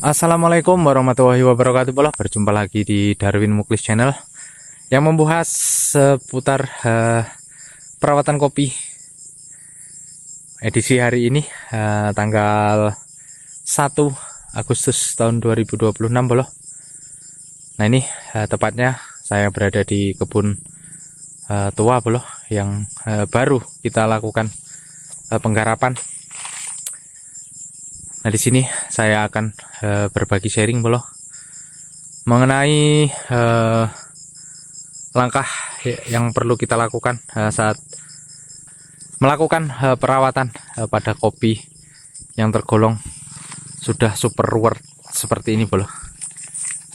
Assalamualaikum warahmatullahi wabarakatuh. Berjumpa lagi di Darwin Muklis Channel yang membahas seputar perawatan kopi edisi hari ini, tanggal 1 Agustus tahun 2026 bolo. Nah ini tepatnya saya berada di kebun tua bolo yang baru kita lakukan penggarapan. Nah di sini saya akan berbagi sharing bolo mengenai langkah yang perlu kita lakukan saat melakukan perawatan pada kopi yang tergolong sudah super worth seperti ini bolo.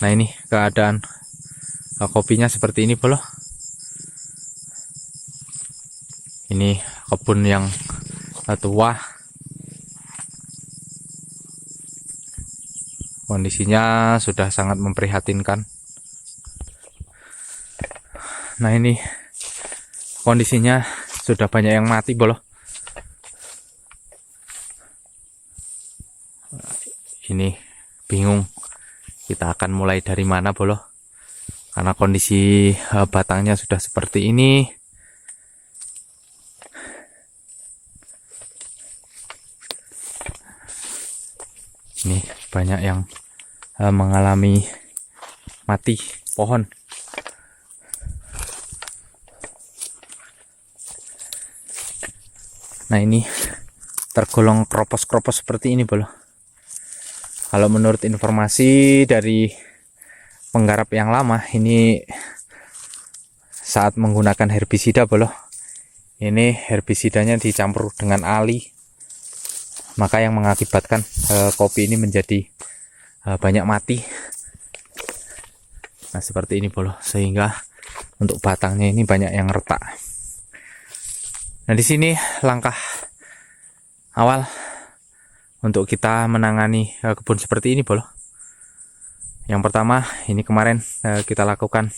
Nah ini keadaan kopinya seperti ini bolo. Ini kebun yang tua. Kondisinya sudah sangat memprihatinkan. Nah ini kondisinya sudah banyak yang mati bolo. Ini bingung kita akan mulai dari mana bolo, karena kondisi batangnya sudah seperti ini. Ini banyak yang mengalami mati pohon. Nah ini tergolong kropos-kropos seperti ini bolo. Kalau menurut informasi dari penggarap yang lama, ini saat menggunakan herbisida bolo, ini herbisidanya dicampur dengan ali, maka yang mengakibatkan kopi ini menjadi banyak mati. Nah seperti ini bolo, sehingga untuk batangnya ini banyak yang retak. Nah di sini langkah awal untuk kita menangani kebun seperti ini bolo. Yang pertama, ini kemarin kita lakukan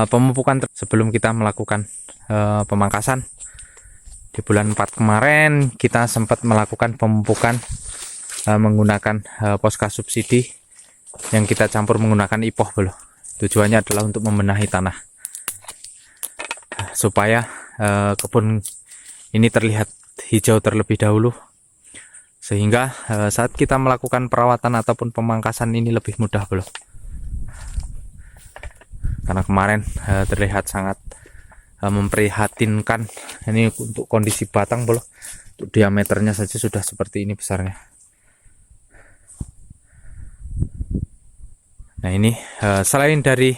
pemupukan sebelum kita melakukan pemangkasan. Di bulan 4 kemarin kita sempat melakukan pemupukan menggunakan poska subsidi yang kita campur menggunakan ipoh bolo. Tujuannya adalah untuk membenahi tanah supaya kebun ini terlihat hijau terlebih dahulu, sehingga saat kita melakukan perawatan ataupun pemangkasan ini lebih mudah bolo. Karena kemarin terlihat sangat memprihatinkan. Ini untuk kondisi batang bolo, untuk diameternya saja sudah seperti ini besarnya. Nah ini selain dari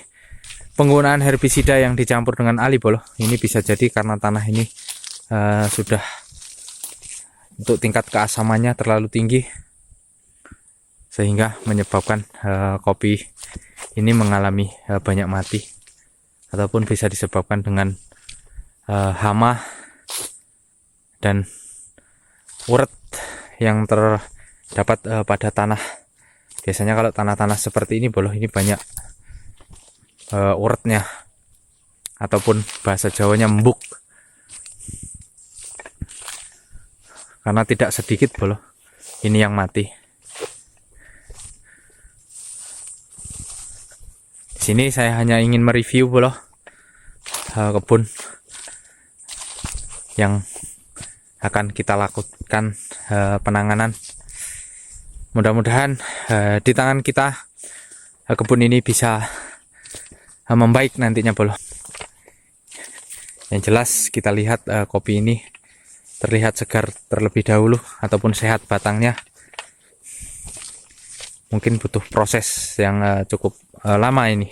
penggunaan herbisida yang dicampur dengan ali bolo, ini bisa jadi karena tanah ini sudah untuk tingkat keasamannya terlalu tinggi, sehingga menyebabkan kopi ini mengalami banyak mati, ataupun bisa disebabkan dengan hama dan uret yang terdapat pada tanah. Biasanya kalau tanah-tanah seperti ini bolo, ini banyak uretnya, ataupun bahasa Jawanya embuk. Karena tidak sedikit bolo ini yang mati. Di sini saya hanya ingin mereview bolo kebun yang akan kita lakukan penanganan. Mudah-mudahan di tangan kita kebun ini bisa membaik nantinya bolo. Yang jelas kita lihat kopi ini terlihat segar terlebih dahulu, ataupun sehat batangnya. Mungkin butuh proses yang cukup lama ini.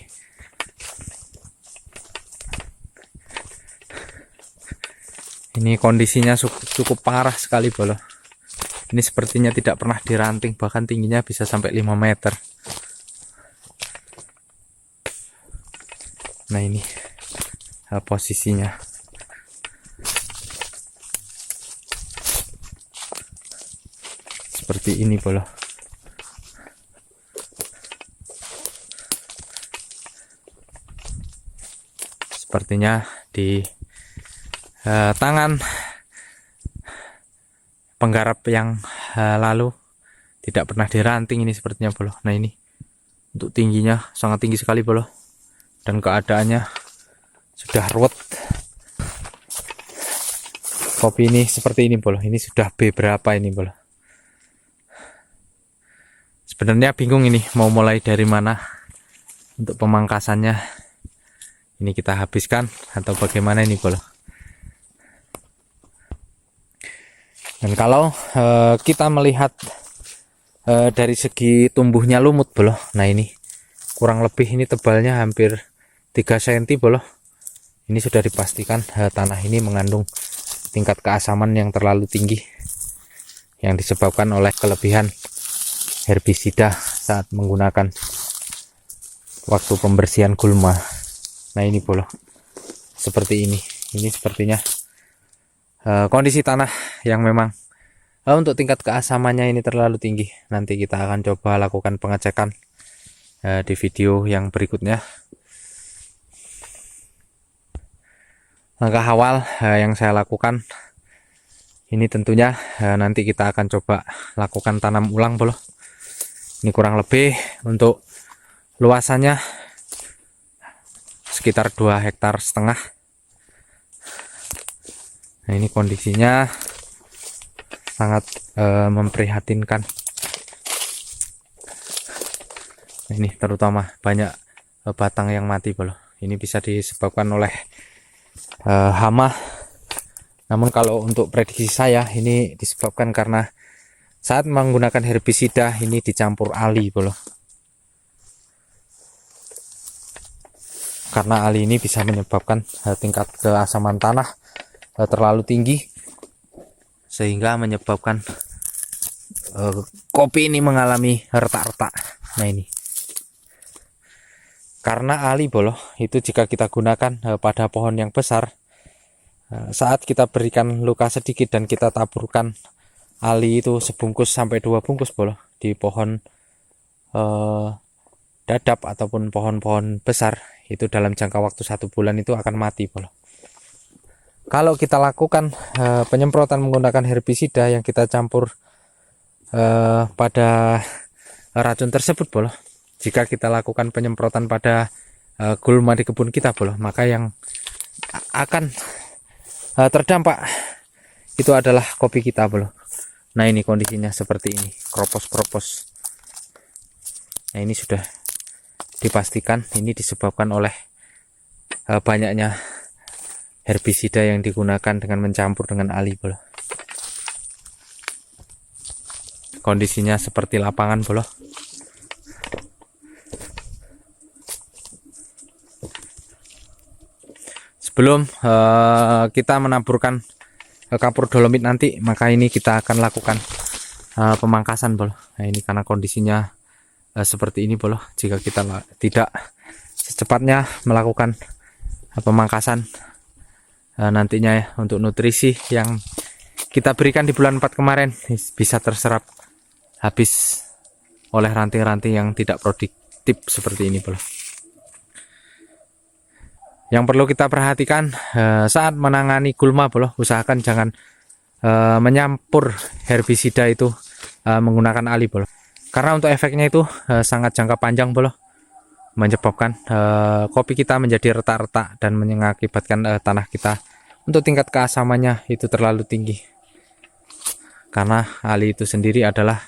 Ini kondisinya cukup parah sekali bolo. Ini sepertinya tidak pernah diranting, bahkan tingginya bisa sampai 5 meter. Nah ini posisinya. Seperti ini bolo. Sepertinya di tangan penggarap yang lalu tidak pernah diranting ini sepertinya bolo. Nah ini untuk tingginya sangat tinggi sekali bolo, dan keadaannya sudah ruwet. Kopi ini seperti ini bolo, ini sudah B berapa ini bolo. Sebenarnya bingung ini mau mulai dari mana untuk pemangkasannya. Ini kita habiskan atau bagaimana ini bolo. Dan kalau kita melihat dari segi tumbuhnya lumut bolo, nah ini kurang lebih ini tebalnya hampir 3 cm bolo. Ini sudah dipastikan tanah ini mengandung tingkat keasaman yang terlalu tinggi yang disebabkan oleh kelebihan herbisida saat menggunakan waktu pembersihan gulma. Nah ini bolo, seperti ini. Ini sepertinya kondisi tanah yang memang untuk tingkat keasamannya ini terlalu tinggi. Nanti kita akan coba lakukan pengecekan di video yang berikutnya. Langkah awal yang saya lakukan ini tentunya nanti kita akan coba lakukan tanam ulang bolo. Ini kurang lebih untuk luasannya sekitar 2,5 hektar. Nah ini kondisinya sangat memprihatinkan. Ini terutama banyak batang yang mati bolo. Ini bisa disebabkan oleh hama. Namun kalau untuk prediksi saya ini disebabkan karena saat menggunakan herbisida ini dicampur ali bolo. Karena ali ini bisa menyebabkan tingkat keasaman tanah terlalu tinggi sehingga menyebabkan kopi ini mengalami retak-retak. Nah ini karena ali bolo itu jika kita gunakan pada pohon yang besar, saat kita berikan luka sedikit dan kita taburkan ali itu sebungkus sampai 2 bungkus bolo di pohon dadap ataupun pohon-pohon besar, itu dalam jangka waktu 1 bulan itu akan mati bolo. Kalau kita lakukan penyemprotan menggunakan herbisida yang kita campur pada racun tersebut bolo, jika kita lakukan penyemprotan pada gulma di kebun kita bolo, maka yang akan terdampak itu adalah kopi kita bolo. Nah ini kondisinya seperti ini, kropos-kropos. Nah ini sudah dipastikan ini disebabkan oleh banyaknya herbisida yang digunakan dengan mencampur dengan ali bolo. Kondisinya seperti lapangan bolo. Sebelum kita menaburkan kapur dolomit nanti, maka ini kita akan lakukan pemangkasan bolo. Nah ini karena kondisinya seperti ini bolo, jika kita tidak secepatnya melakukan pemangkasan nantinya untuk nutrisi yang kita berikan di bulan 4 kemarin bisa terserap habis oleh ranting-ranting yang tidak produktif seperti ini bolo. Yang perlu kita perhatikan saat menangani gulma bolo, usahakan jangan menyampur herbisida itu menggunakan ali bolo. Karena untuk efeknya itu sangat jangka panjang bolo, menyebabkan kopi kita menjadi retak-retak dan mengakibatkan tanah kita untuk tingkat keasamannya itu terlalu tinggi. Karena ali itu sendiri adalah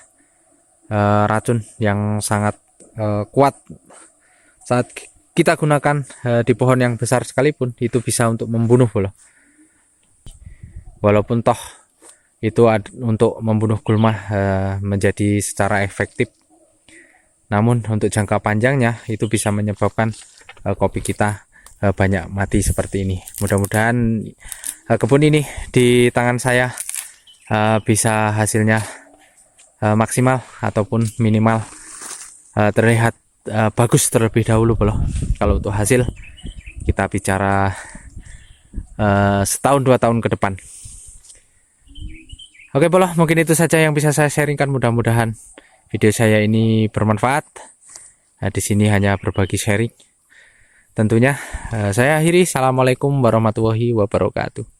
racun yang sangat kuat. Saat kita gunakan di pohon yang besar sekalipun itu bisa untuk membunuh bolo. Walaupun toh itu untuk membunuh gulma menjadi secara efektif, namun untuk jangka panjangnya itu bisa menyebabkan kopi kita banyak mati seperti ini. Mudah-mudahan kebun ini di tangan saya bisa hasilnya maksimal ataupun minimal terlihat bagus terlebih dahulu bolo. Kalau untuk hasil kita bicara setahun 2 tahun ke depan. Oke bolo, mungkin itu saja yang bisa saya sharingkan. Mudah-mudahan video saya ini bermanfaat. Di sini hanya berbagi sharing. Tentunya saya akhiri. Assalamualaikum warahmatullahi wabarakatuh.